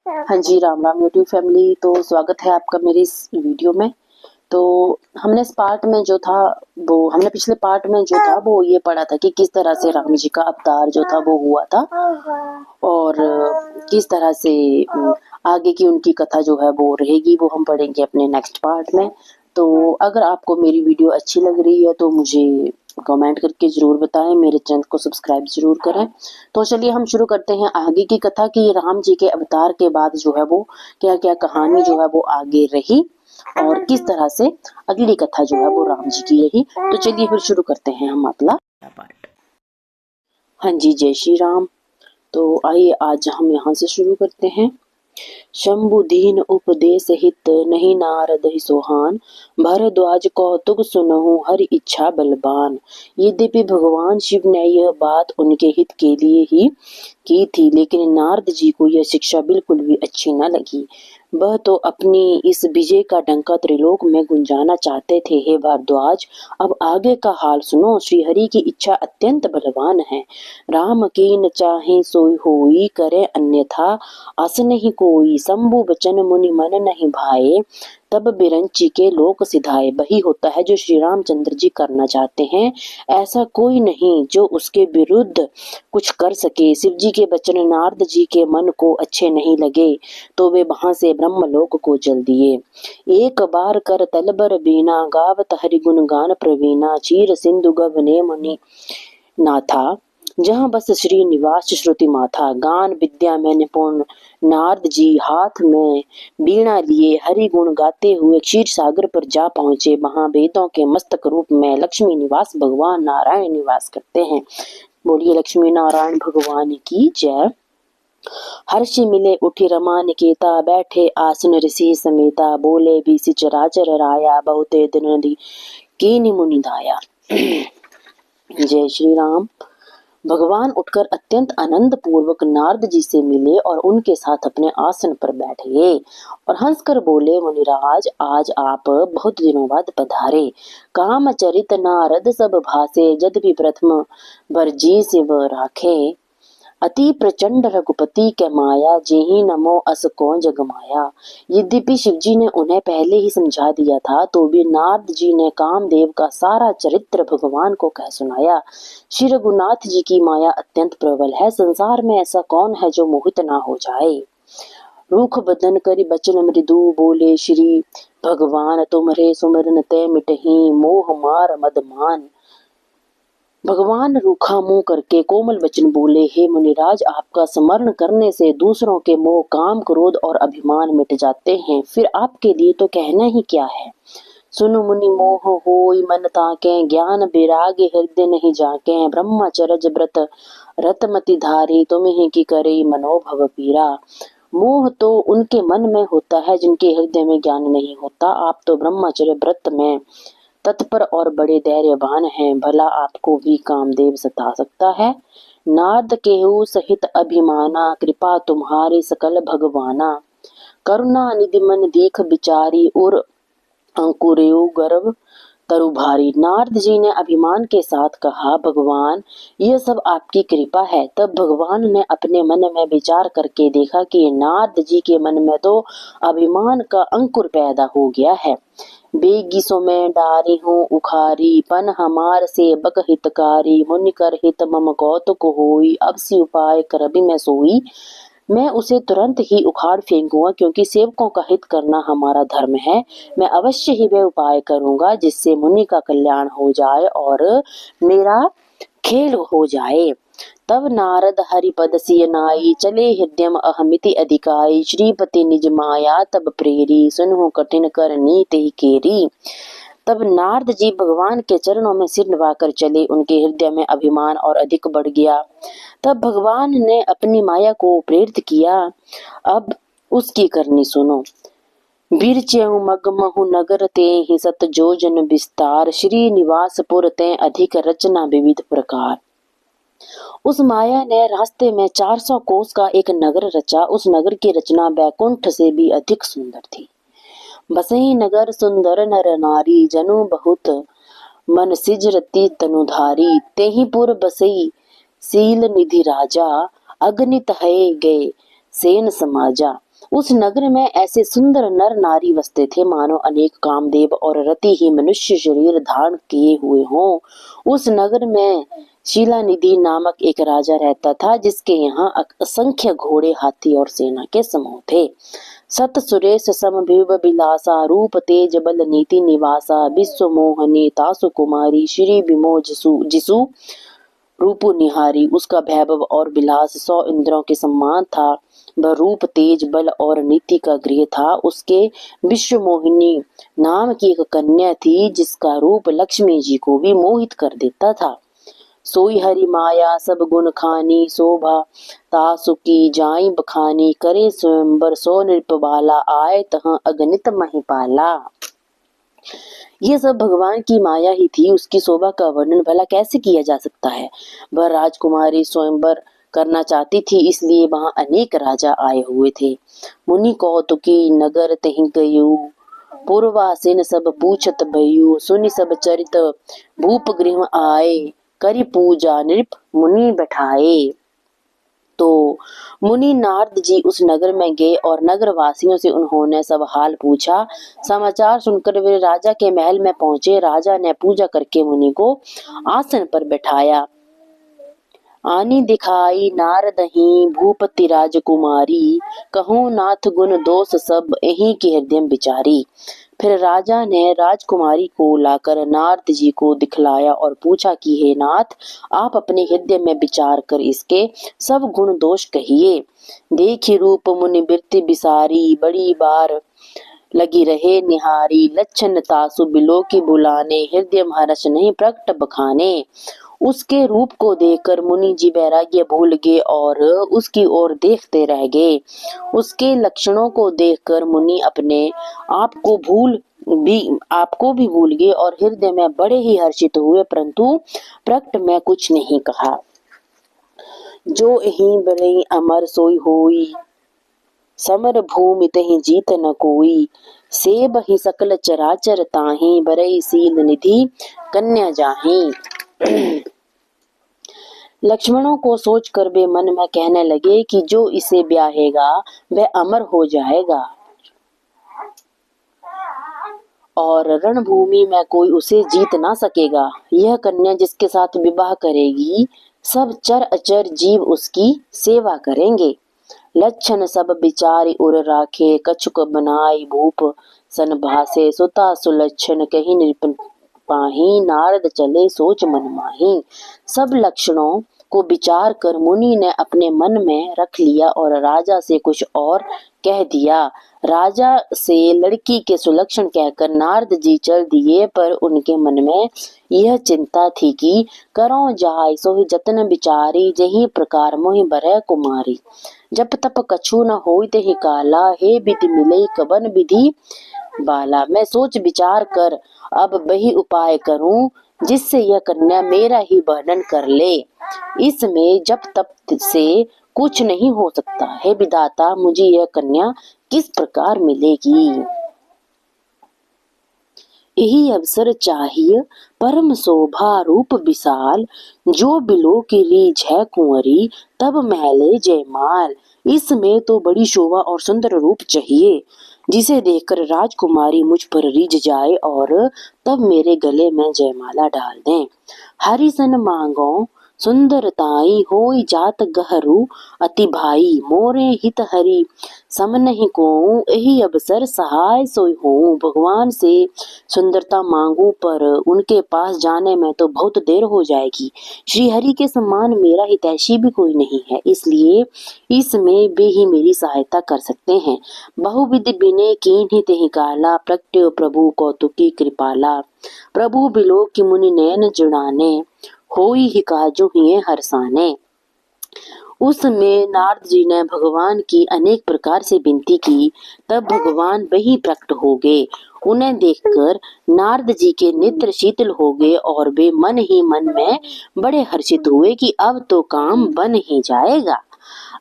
हाँ जी, Ram Ram YouTube family. तो स्वागत है आपका मेरी इस वीडियो में। तो हमने इस पार्ट में जो था वो हमने पिछले पार्ट में जो था वो ये पढ़ा था कि किस तरह से राम जी का अवतार जो था वो हुआ था और किस तरह से आगे की उनकी कथा जो है वो रहेगी, वो हम पढ़ेंगे अपने नेक्स्ट पार्ट में। तो अगर आपको मेरी वीडियो अच्छी लग रही है तो मुझे कमेंट करके ज़रूर बताएं, मेरे चैनल को सब्सक्राइब ज़रूर करें। तो चलिए हम शुरू करते हैं आगे की कथा कि राम जी के अवतार के बाद जो है वो क्या क्या कहानी जो है वो आगे रही और किस तरह से अगली कथा जो है वो राम जी की रही। तो चलिए फिर शुरू करते हैं हम अगला पार्ट। हाँ जी, जय श्री राम। तो आइए आज हम यहाँ से शुरू करते हैं। शंभु दीन उपदेश हित नहीं नारद ही सोहान, भरद्वाज कौतुक सुनहु हरि इच्छा बलवान। यद्यपि भगवान शिव ने यह बात उनके हित के लिए ही की थी, लेकिन नारद जी को यह शिक्षा बिल्कुल भी अच्छी न लगी। वह तो अपनी इस विजय का डंका त्रिलोक में गुंजाना चाहते थे। हे भारद्वाज, अब आगे का हाल सुनो। श्री हरि की इच्छा अत्यंत बलवान है। राम की न चाहे सोई होई, करे अन्यथा आस नहीं कोई। शंभु बचन मुनि मन नहीं भाए, तब बिरंची के लोक सिधाए। वही होता है जो श्री रामचंद्र जी करना चाहते हैं। ऐसा कोई नहीं जो उसके विरुद्ध कुछ कर सके। शिव जी के वचन नारद जी के मन को अच्छे नहीं लगे तो वे वहां से ब्रह्मलोक को चल दिए। एक बार कर तलबर बीना, गावत हरि गुण गान प्रवीणा। चीर सिंधु गगने मुनि नाथा, जहाँ बस श्री निवास श्रुति माथा। गान विद्या में निपुण नारद जी हाथ में बीणा लिए हरि गुण गाते हुए क्षीर सागर पर जा पहुंचे। वहां वेदों के मस्तक रूप में लक्ष्मी निवास भगवान नारायण निवास करते हैं। बोलिए लक्ष्मी नारायण भगवान की जय। हर्षि मिले उठी रमा निकेता, बैठे आसन ऋषि समेता। बोले भी चराचर राया, बहुते दिन कीनि मुनि दाया। जय श्री राम। भगवान उठकर अत्यंत आनंद पूर्वक नारद जी से मिले और उनके साथ अपने आसन पर बैठ गए और हंसकर बोले, मुनिराज आज आप बहुत दिनों बाद पधारे। काम चरित नारद सब भासे, यद्यपि प्रथम बरजी शिव राखे। अति प्रचंड रघुपति के माया, जेहि नमो अस को जग माया। यद्यपि शिवजी ने उन्हें पहले ही समझा दिया था तो भी नारद जी ने कामदेव का सारा चरित्र भगवान को कह सुनाया। श्री रघुनाथ जी की माया अत्यंत प्रबल है। संसार में ऐसा कौन है जो मोहित ना हो जाए। रूख बदन करि बचन मृदु, बोले श्री भगवान तुम्हारे सुमरन ते मिटहि, मोह मार मदमान। भगवान रूखा मुंह करके कोमल वचन बोले, हे मुनिराज आपका स्मरण करने से दूसरों के मोह काम क्रोध और अभिमान मिट जाते हैं। फिर आपके लिए तो कहना ही क्या है। सुनु मुनि मोह होई मन ताके, ज्ञान विराग हृदय नहीं जाके। ब्रह्मचर्य व्रत रतमति धारी, तुम्हें की करे मनोभव पीरा। मोह तो उनके मन में होता है जिनके हृदय में ज्ञान नहीं होता। आप तो ब्रह्मचर्य व्रत में तत्पर और बड़े धैर्यवान हैं, भला आपको भी कामदेव सता सकता है। नारद केहू सहित अभिमाना, कृपा तुम्हारी सकल भगवाना। करुणा निधि मन दीख बिचारी, उर अंकुरेऊ गर्भ तरु भारी। नारद जी ने अभिमान के साथ कहा, भगवान यह सब आपकी कृपा है। तब भगवान ने अपने मन में विचार करके देखा कि नारद जी के मन में तो अभिमान का अंकुर पैदा हो गया है। बेगिसो में डारी हूँ उखारी, पन हमार से बक हितकारी। मुनि कर हित मम कौतुक होई, अब सी उपाय करबि मैं सोई। मैं उसे तुरंत ही उखाड़ फेंकूंगा क्योंकि सेवकों का हित करना हमारा धर्म है। मैं अवश्य ही वह उपाय करूंगा जिससे मुनि का कल्याण हो जाए और मेरा खेल हो जाए। तब नारद हरिपद सिय नाई, चले हृदयम अहमिति अधिकाई। श्रीपति निज माया तब प्रेरी, सुनहु कठिन कर नीत ही केरी। तब नारद जी भगवान के चरणों में सिर नवाकर चले। उनके हृदय में अभिमान और अधिक बढ़ गया। तब भगवान ने अपनी माया को प्रेरित किया। अब उसकी करनी सुनो। बिरचेहु मगमहु नगर ते ही सत जोजन विस्तार, श्री निवास पुर ते अधिक रचना विविध प्रकार। उस माया ने रास्ते में 400 कोस का एक नगर रचा। उस नगर की रचना बैकुंठ से भी अधिक सुंदर थी। बसई नगर सुंदर नर नारी, जनु बहुत मन सिजरती तनुधारी। तेहि पुर बसई शील निधि राजा, अगणित है गए सेन समाजा। उस नगर में ऐसे सुंदर नर नारी बसते थे मानो अनेक कामदेव और रति ही मनुष्य शरीर धारण किए हुए हों। उस नगर में शीलानिधि नामक एक राजा रहता था, जिसके यहाँ असंख्य घोड़े, हाथी और सेना के समूह थे। सत सुरेश समभिव बिलासा, रूप तेज बल नीति निवासा, विश्व मोहनी तासु कुमारी, श्री विमो जिसु रूपु निहारी। उसका वैभव और विलास 100 इंद्रों के सम्मान था। वह रूप तेज बल और नीति का गृह था। उसके विश्व मोहिनी नाम की एक कन्या थी, जिसका रूप लक्ष्मी जी को भी मोहित कर देता था। सोई हरि माया सब गुण खानी, शोभा तासु की जाई बखानी, करे स्वयंवर सो नृप बाला, आए तह अगणित महिपाला। ये सब भगवान की माया ही थी। उसकी शोभा का वर्णन भला कैसे किया जा सकता है। वह राजकुमारी स्वयंवर करना चाहती थी, इसलिए वहां अनेक राजा आए हुए थे। मुनि कौतुकी नगर तहि गयु, पूर्वासीन सब पूछत भयु, सुनि सब चरित भूप गृह आए, करी पूजा नृप मुनि बैठाए। तो मुनि नारद जी उस नगर में गए और नगर वासियों से उन्होंने सब हाल पूछा। समाचार सुनकर वे राजा के महल में पहुंचे। राजा ने पूजा करके मुनि को आसन पर बैठाया। आनी दिखाई नारदही भूपति राजकुमारी, कहूँ नाथ गुण दोष सब यही के हृदय विचारी। फिर राजा ने राजकुमारी को लाकर नारद जी को दिखलाया और पूछा कि हे नाथ, आप अपने हृदय में विचार कर इसके सब गुण दोष कहिए। देखी रूप मुनि बिरति बिसारी, बड़ी बार लगी रहे निहारी, लक्षण तासु बिलो की बुलाने, हृदय हर्ष नहीं प्रकट बखाने। उसके रूप को देखकर मुनि जी वैराग्य भूल गए और उसकी ओर देखते रह गए। उसके लक्षणों को देखकर मुनि अपने आपको भी भूल गए और हृदय में बड़े ही हर्षित हुए, परंतु प्रकट में कुछ नहीं कहा। जो यही बरई अमर सोई होई, समर भूमि तहि जीत न कोई, से बही सकल चराचर ताहि, बरई सील निधि कन्या जाहि। लक्ष्मणों को सोचकर वे मन में कहने लगे कि जो इसे ब्याहेगा वह अमर हो जाएगा और रणभूमि में कोई उसे जीत ना सकेगा। यह कन्या जिसके साथ विवाह करेगी, सब चर अचर जीव उसकी सेवा करेंगे। लक्षण सब विचारी उर राखे, कछुक बनाई भूप सन भासे, सुता सुलक्षण कहीं नृप पाही, नारद चले सोच मन माही। सब लक्षणों को विचार कर मुनि ने अपने मन में रख लिया और राजा से कुछ और कह दिया। राजा से लड़की के सुलक्षण कहकर नारद जी चल दिए, पर उनके मन में यह चिंता थी कि करो जाय सोहि जतन विचारी, जही प्रकार मोहि बरह कुमारी। जब तप कछु न होई तहि काला, हे विधि मिलई कबन विधि बाला। मैं सोच विचार कर अब वही उपाय करूं जिससे यह कन्या मेरा ही वर्णन कर ले। इसमें जब तप से कुछ नहीं हो सकता। हे विधाता, मुझे यह कन्या किस प्रकार मिलेगी। यही अवसर चाहिए परम शोभा रूप विशाल, जो बिलो की रीझ है कुंवरी, तब महले जयमाल। इसमें तो बड़ी शोभा और सुंदर रूप चाहिए, जिसे देखकर राजकुमारी मुझ पर रीझ जाए और तब मेरे गले में जयमाला डाल दें। हरिसन मांगो सुंदरताई, होई जात गहरू अति भाई, मोरे हित हरि समन ही को, यही अवसर सहाय सोई हो। भगवान से सुंदरता मांगू, पर उनके पास जाने में तो बहुत देर हो जाएगी। श्री हरि के समान मेरा हितैषी भी कोई नहीं है, इसलिए इसमें वे ही मेरी सहायता कर सकते हैं। बहुविध बिने कीन्हि तेहि काला, प्रगट्यो प्रभु कौतुकी कृपाला। प्रभु बिलो की मुनि नयन जुड़ाने, होई ही काजो हिए हरसाने। उसमें नारद जी ने भगवान की अनेक प्रकार से विनती की, तब भगवान वही प्रकट हो गए। उन्हें देखकर नारद जी के नेत्र शीतल हो गए और वे मन ही मन में बड़े हर्षित हुए कि अब तो काम बन ही जाएगा।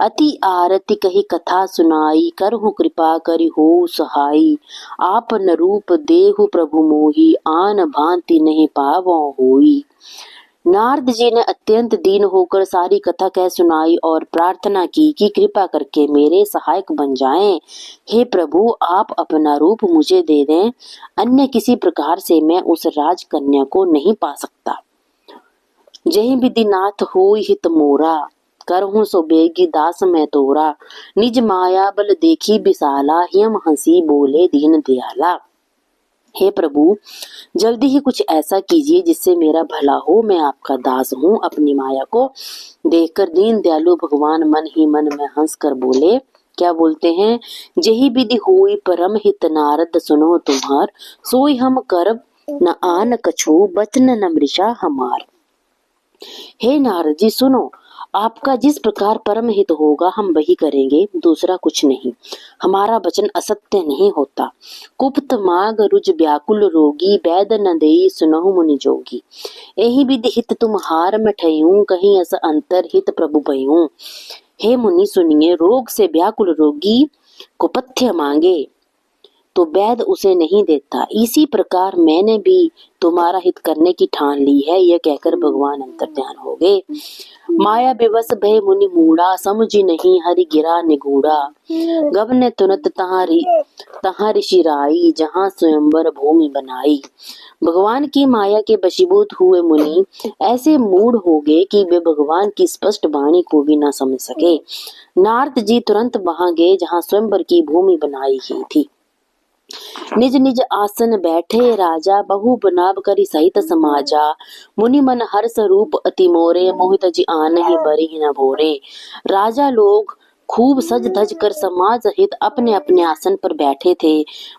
अति आरती कही कथा सुनाई, करहु कृपा करी हो सहाई, आपन रूप देहु प्रभु मोही, आन भांति नहीं पावो होई। नारद जी ने अत्यंत दीन होकर सारी कथा कह सुनाई और प्रार्थना की कि कृपा करके मेरे सहायक बन जाएं। हे प्रभु, आप अपना रूप मुझे दे दें, अन्य किसी प्रकार से मैं उस राजकन्या को नहीं पा सकता। जय विधिनाथ होई हित मोरा, करहूं सो बेगी दास मैं तोरा। निज माया बल देखी विशाला, हिम हंसी बोले दीन दयाला। हे प्रभु, जल्दी ही कुछ ऐसा कीजिए जिससे मेरा भला हो, मैं आपका दास हूँ। अपनी माया को देखकर दीन दयालु भगवान मन ही मन में हंस कर बोले, क्या बोलते हैं? जही विधि हुई परम हित नारद, सुनो तुम्हार, सोई हम करब न आन कछु, बचन न मृषा हमार। हे नारद जी, सुनो, आपका जिस प्रकार परम हित होगा हम वही करेंगे, दूसरा कुछ नहीं। हमारा वचन असत्य नहीं होता। कुप्त माग रुज व्याकुल रोगी, बैद न देई सुनहु मुनि जोगी। एहि विधि हित तुम्हार मैं ठयूं, कहीं अस अंतर हित प्रभु भयूं। हे मुनि सुनिए, रोग से व्याकुल रोगी को पथ्य मांगे तो वैद उसे नहीं देता, इसी प्रकार मैंने भी तुम्हारा हित करने की ठान ली है। यह कहकर भगवान अंतर्ध्यान हो गए। माया विवश भय मुनि मूढ़ा, समझी नहीं हरि गिरा निगूढ़ा। गबने तुरंत तहाँ ऋषि राई, जहाँ स्वयंवर भूमि बनाई। भगवान की माया के वशीभूत हुए मुनि ऐसे मूढ़ हो गए कि वे भगवान की स्पष्ट वाणी को भी न समझ सके। नारद जी तुरंत वहां गए जहाँ स्वयंवर की भूमि बनाई ही थी। निज निज आसन बैठे राजा, बहु बनाव करी सहित समाजा। मुनि मन हर्ष रूप अति मोरे, मोहित जी आनहि बरहि न भोरे। राजा लोग खूब सज धज कर समाज हित अपने अपने आसन पर बैठे थे।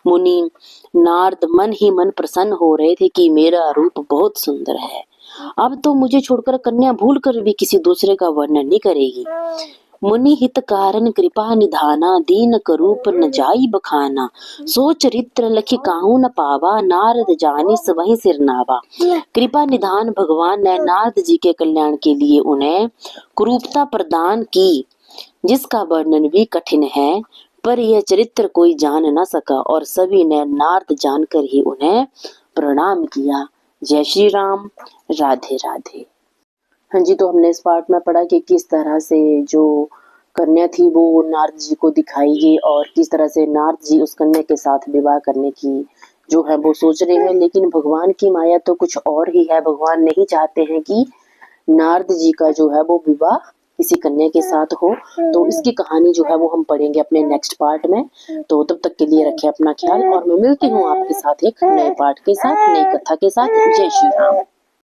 मुनि नारद मन ही मन प्रसन्न हो रहे थे कि मेरा रूप बहुत सुंदर है, अब तो मुझे छोड़कर कन्या भूल कर भी किसी दूसरे का वर्णन नहीं करेगी। मुनि हित कारण कृपा निधाना, दीन करूप न जाई बखाना। सो चरित्र लखि काहू न पावा, नारद जानिस वहीं सिर नावा। कृपा निधान भगवान ने नारद जी के कल्याण के लिए उन्हें कुरूपता प्रदान की, जिसका वर्णन भी कठिन है, पर यह चरित्र कोई जान न सका और सभी ने नारद जानकर ही उन्हें प्रणाम किया। जय श्री राम। राधे राधे। हाँ जी, तो हमने इस पार्ट में पढ़ा कि किस तरह से जो कन्या थी वो नारद जी को दिखाई गई और किस तरह से नारद जी उस कन्या के साथ विवाह करने की जो है वो सोच रहे हैं, लेकिन भगवान की माया तो कुछ और ही है। भगवान नहीं चाहते हैं कि नारद जी का जो है वो विवाह किसी कन्या के साथ हो। तो इसकी कहानी जो है वो हम पढ़ेंगे अपने नेक्स्ट पार्ट में। तो तब तक के लिए रखें अपना ख्याल और मैं मिलती हूँ आपके साथ एक नए पार्ट के साथ, नई कथा के साथ। जय श्री राम।